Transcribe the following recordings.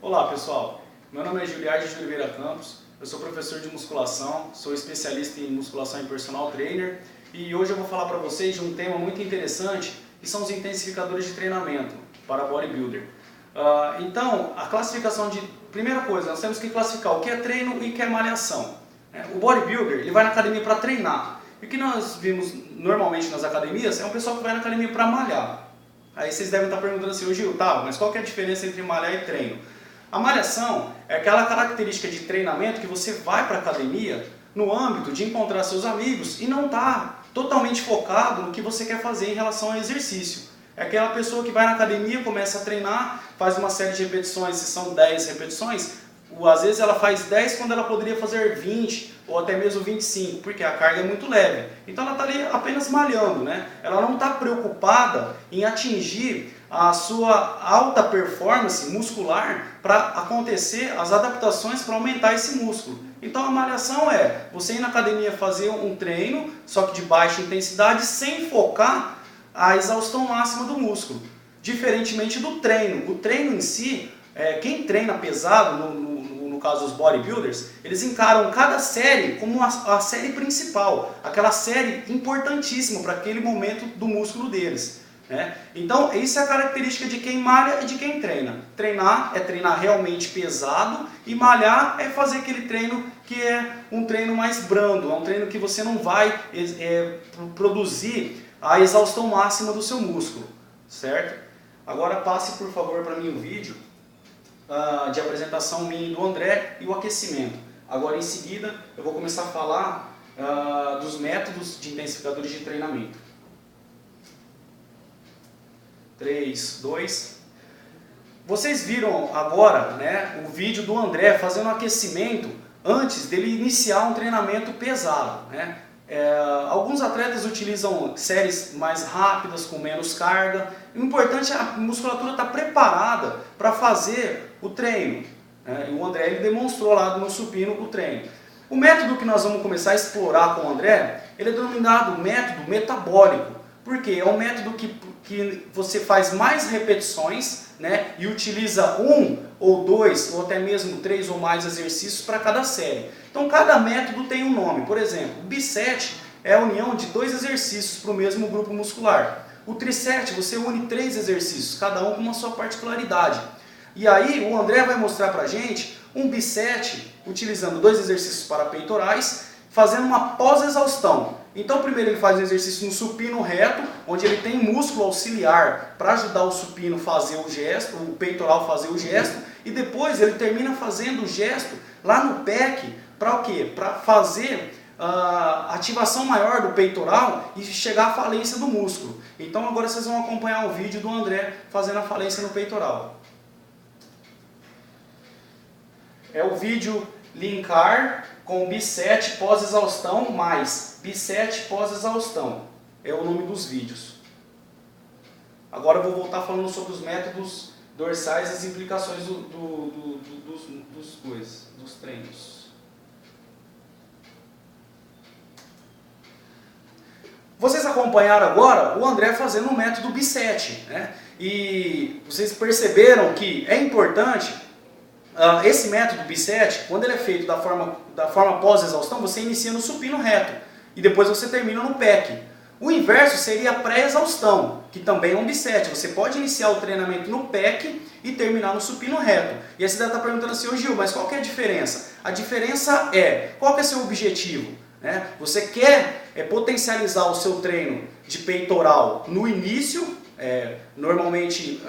Olá pessoal, meu nome é Juliardi de Oliveira Campos, eu sou professor de musculação, sou especialista em musculação e personal trainer e hoje eu vou falar para vocês de um tema muito interessante que são os intensificadores de treinamento para bodybuilder. Então, a classificação de... Primeira coisa, nós temos que classificar o que é treino e o que é malhação. O bodybuilder ele vai na academia para treinar e o que nós vimos normalmente nas academias é um pessoal que vai na academia para malhar. Aí vocês devem estar perguntando assim, ô Gil, tá, mas qual que é a diferença entre malhar e treino? A malhação é aquela característica de treinamento que você vai para a academia no âmbito de encontrar seus amigos e não está totalmente focado no que você quer fazer em relação ao exercício. É aquela pessoa que vai na academia, começa a treinar, faz uma série de repetições, se são 10 repetições, às vezes ela faz 10 quando ela poderia fazer 20 ou até mesmo 25, porque a carga é muito leve. Então ela está ali apenas malhando, né? Ela não está preocupada em atingir a sua alta performance muscular para acontecer as adaptações para aumentar esse músculo. Então a malhação é você ir na academia fazer um treino, só que de baixa intensidade, sem focar a exaustão máxima do músculo. Diferentemente do treino. O treino em si, quem treina pesado, no caso os bodybuilders, eles encaram cada série como a série principal, aquela série importantíssima para aquele momento do músculo deles. Então, isso é a característica de quem malha e de quem treina. Treinar é treinar realmente pesado e malhar é fazer aquele treino que é um treino mais brando, é um treino que você não vai produzir a exaustão máxima do seu músculo, certo? Agora passe por favor para mim o vídeo de apresentação minha e do André e o aquecimento. Agora em seguida eu vou começar a falar dos métodos de intensificadores de treinamento. 3, 2. Vocês viram agora, né, o vídeo do André fazendo um aquecimento antes dele iniciar um treinamento pesado, né? Alguns atletas utilizam séries mais rápidas, com menos carga. O importante é a musculatura estar preparada para fazer o treino. E o André ele demonstrou lá no supino o treino. O método que nós vamos começar a explorar com o André, ele é denominado método metabólico. Porque é um método que você faz mais repetições, né, e utiliza 1 ou 2 ou até mesmo 3 ou mais exercícios para cada série. Então cada método tem um nome. Por exemplo, o biset é a união de 2 exercícios para o mesmo grupo muscular. O triset você une 3 exercícios, cada um com uma sua particularidade. E aí o André vai mostrar para a gente um biset utilizando 2 exercícios para peitorais, fazendo uma pós-exaustão. Então primeiro ele faz um exercício no supino reto, onde ele tem músculo auxiliar para ajudar o supino a fazer o gesto, o peitoral fazer o gesto, e depois ele termina fazendo o gesto lá no pec, para o quê? Para fazer a ativação maior do peitoral e chegar à falência do músculo. Então agora vocês vão acompanhar o vídeo do André fazendo a falência no peitoral. É o vídeo linkar com biset pós-exaustão mais biset pós-exaustão. É o nome dos vídeos. Agora eu vou voltar falando sobre os métodos dorsais e as implicações dos treinos. Vocês acompanharam agora o André fazendo o método biset, né? E vocês perceberam que é importante esse método biset, quando ele é feito da forma pós-exaustão, você inicia no supino reto e depois você termina no pec. O inverso seria a pré-exaustão, que também é um biset. Você pode iniciar o treinamento no pec e terminar no supino reto. E aí você deve estar perguntando assim, ô Gil, mas qual que é a diferença? A diferença é, qual que é o seu objetivo? Você quer potencializar o seu treino de peitoral no início, normalmente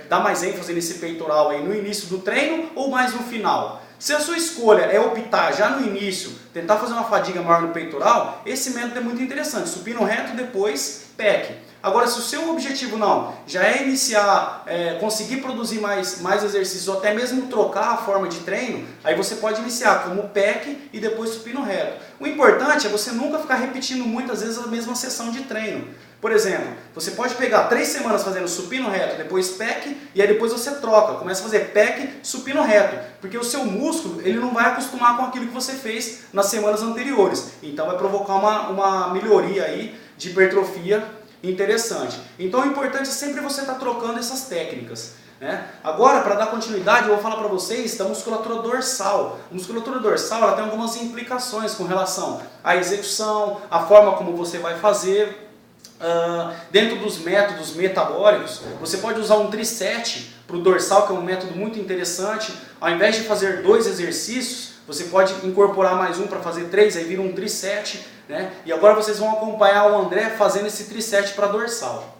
dá mais ênfase nesse peitoral aí no início do treino ou mais no final? Se a sua escolha é optar já no início, tentar fazer uma fadiga maior no peitoral, esse método é muito interessante, supino reto, depois pec. Agora, se o seu objetivo não, já é iniciar, conseguir produzir mais exercícios ou até mesmo trocar a forma de treino, aí você pode iniciar como pec e depois supino reto. O importante é você nunca ficar repetindo muitas vezes a mesma sessão de treino. Por exemplo, você pode pegar 3 semanas fazendo supino reto, depois pec, e aí depois você troca, começa a fazer pec, supino reto, porque o seu músculo ele não vai acostumar com aquilo que você fez nas semanas anteriores. Então vai provocar uma melhoria aí de hipertrofia interessante. Então o importante é sempre você estar trocando essas técnicas, né? Agora, para dar continuidade, eu vou falar para vocês da musculatura dorsal. A musculatura dorsal ela tem algumas implicações com relação à execução, a forma como você vai fazer. Dentro dos métodos metabólicos, você pode usar um triset para o dorsal, que é um método muito interessante. Ao invés de fazer 2 exercícios, você pode incorporar mais um para fazer 3, aí vira um triset, né? E agora vocês vão acompanhar o André fazendo esse triset para dorsal.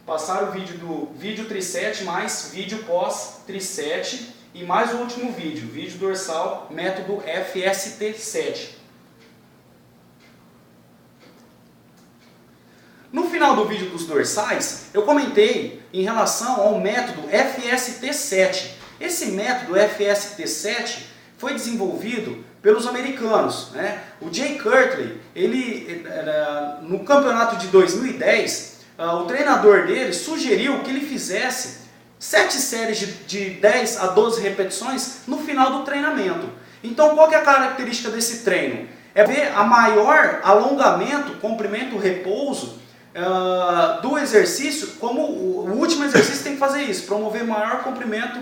Passar o vídeo do vídeo triset mais vídeo pós triset e mais o último vídeo dorsal, método FST7. No final do vídeo dos dorsais, eu comentei em relação ao método FST7. Esse método FST7 foi desenvolvido pelos americanos, né? O Jay Cutler, no campeonato de 2010, o treinador dele sugeriu que ele fizesse 7 séries de 10 a 12 repetições no final do treinamento. Então, qual que é a característica desse treino? É ver a maior alongamento, comprimento, repouso do exercício. Como o último exercício tem que fazer isso, promover maior comprimento,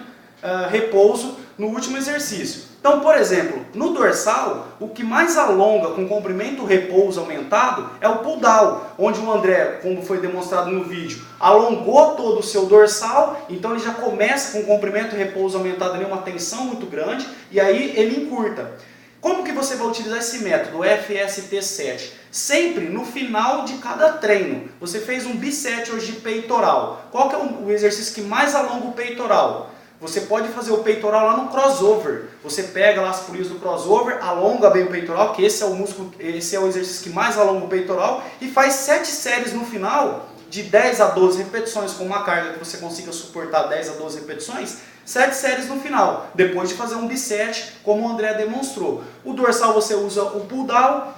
repouso no último exercício. Então, por exemplo, no dorsal, o que mais alonga com comprimento repouso aumentado é o pull down, onde o André, como foi demonstrado no vídeo, alongou todo o seu dorsal, então ele já começa com comprimento repouso aumentado ali, uma tensão muito grande, e aí ele encurta. Como que você vai utilizar esse método, o FST7? Sempre no final de cada treino. Você fez um biset hoje de peitoral. Qual que é o exercício que mais alonga o peitoral? Você pode fazer o peitoral lá no crossover. Você pega lá as polias do crossover, alonga bem o peitoral, que esse é o músculo, esse é o exercício que mais alonga o peitoral, e faz 7 séries no final, de 10 a 12 repetições, com uma carga que você consiga suportar 10 a 12 repetições, 7 séries no final, depois de fazer um biset, como o André demonstrou. O dorsal você usa o pull down.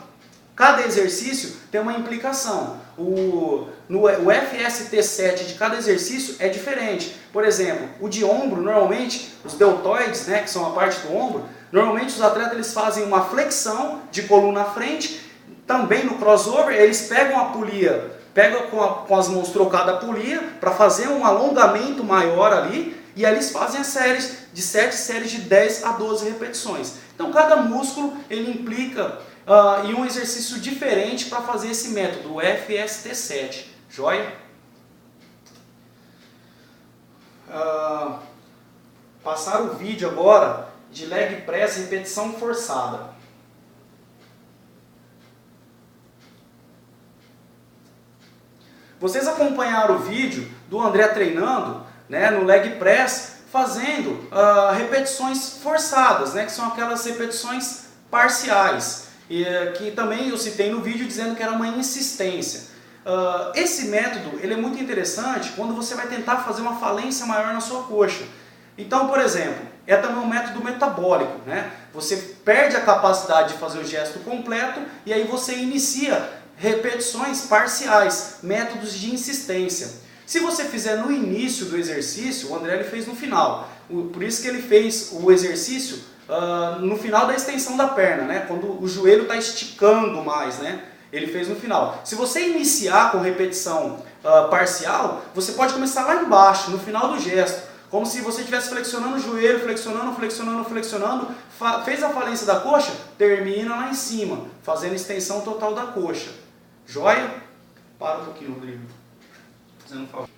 Cada exercício tem uma implicação. O FST7 de cada exercício é diferente. Por exemplo, o de ombro, normalmente, os deltoides, né, que são a parte do ombro, normalmente os atletas eles fazem uma flexão de coluna à frente. Também no crossover, eles pegam a polia, pegam com as mãos trocadas a polia para fazer um alongamento maior ali, e aí eles fazem as séries de 7 séries de 10 a 12 repetições. Então cada músculo ele implica em um exercício diferente para fazer esse método, o FST7. Joia? Passar o vídeo agora de leg press repetição forçada. Vocês acompanharam o vídeo do André treinando, né, no leg press, fazendo repetições forçadas, né, que são aquelas repetições parciais, que também eu citei no vídeo dizendo que era uma insistência. Esse método ele é muito interessante quando você vai tentar fazer uma falência maior na sua coxa. Então, por exemplo, é também um método metabólico, né? Você perde a capacidade de fazer o gesto completo e aí você inicia repetições parciais, métodos de insistência. Se você fizer no início do exercício, o André ele fez no final. Por isso que ele fez o exercício no final da extensão da perna, né? Quando o joelho está esticando mais, né? Ele fez no final. Se você iniciar com repetição parcial, você pode começar lá embaixo, no final do gesto. Como se você estivesse flexionando o joelho, flexionando, fez a falência da coxa, termina lá em cima, fazendo extensão total da coxa. Joia? Para um pouquinho, Rodrigo. Fazendo um favor.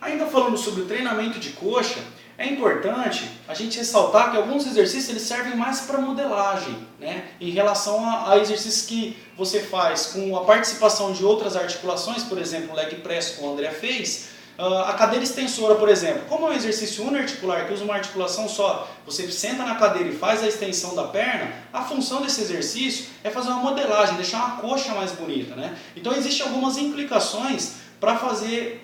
Ainda falando sobre o treinamento de coxa, é importante a gente ressaltar que alguns exercícios eles servem mais para modelagem, né? Em relação a exercícios que você faz com a participação de outras articulações, por exemplo, o leg press que o André fez, a cadeira extensora, por exemplo, como é um exercício uniarticular que usa uma articulação só, você senta na cadeira e faz a extensão da perna, a função desse exercício é fazer uma modelagem, deixar uma coxa mais bonita, né? Então existem algumas implicações para fazer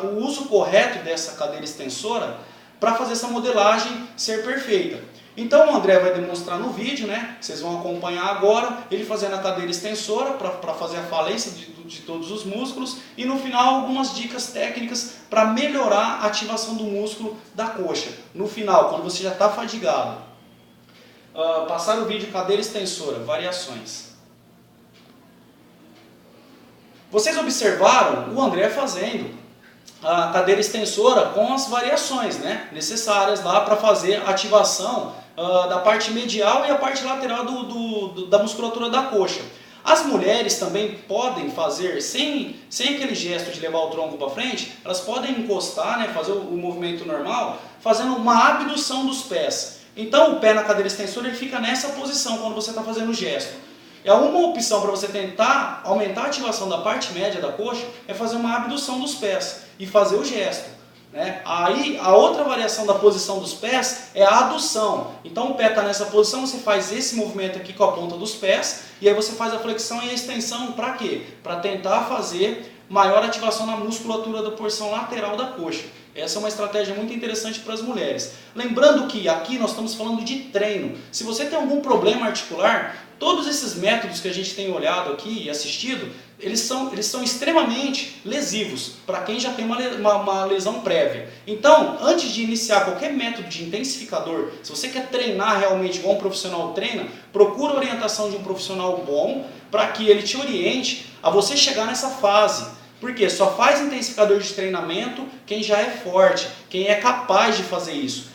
o uso correto dessa cadeira extensora, para fazer essa modelagem ser perfeita. Então o André vai demonstrar no vídeo, né? Vocês vão acompanhar agora, ele fazendo a cadeira extensora para fazer a falência de todos os músculos e no final algumas dicas técnicas para melhorar a ativação do músculo da coxa. No final, quando você já está fadigado. Passar o vídeo cadeira extensora, variações. Vocês observaram o André fazendo a cadeira extensora com as variações, né, necessárias lá para fazer a ativação da parte medial e a parte lateral da musculatura da coxa. As mulheres também podem fazer, sem aquele gesto de levar o tronco para frente, elas podem encostar, né, fazer o movimento normal, fazendo uma abdução dos pés. Então o pé na cadeira extensora ele fica nessa posição quando você está fazendo o gesto. É uma opção para você tentar aumentar a ativação da parte média da coxa, é fazer uma abdução dos pés e fazer o gesto, né? Aí a outra variação da posição dos pés é a adução. Então o pé está nessa posição, você faz esse movimento aqui com a ponta dos pés e aí você faz a flexão e a extensão para quê? Para tentar fazer maior ativação na musculatura da porção lateral da coxa. Essa é uma estratégia muito interessante para as mulheres. Lembrando que aqui nós estamos falando de treino. Se você tem algum problema articular, todos esses métodos que a gente tem olhado aqui e assistido, eles são extremamente lesivos para quem já tem uma lesão prévia. Então, antes de iniciar qualquer método de intensificador, se você quer treinar realmente igual um profissional treina, procura a orientação de um profissional bom para que ele te oriente a você chegar nessa fase. Porque só faz intensificador de treinamento quem já é forte, quem é capaz de fazer isso.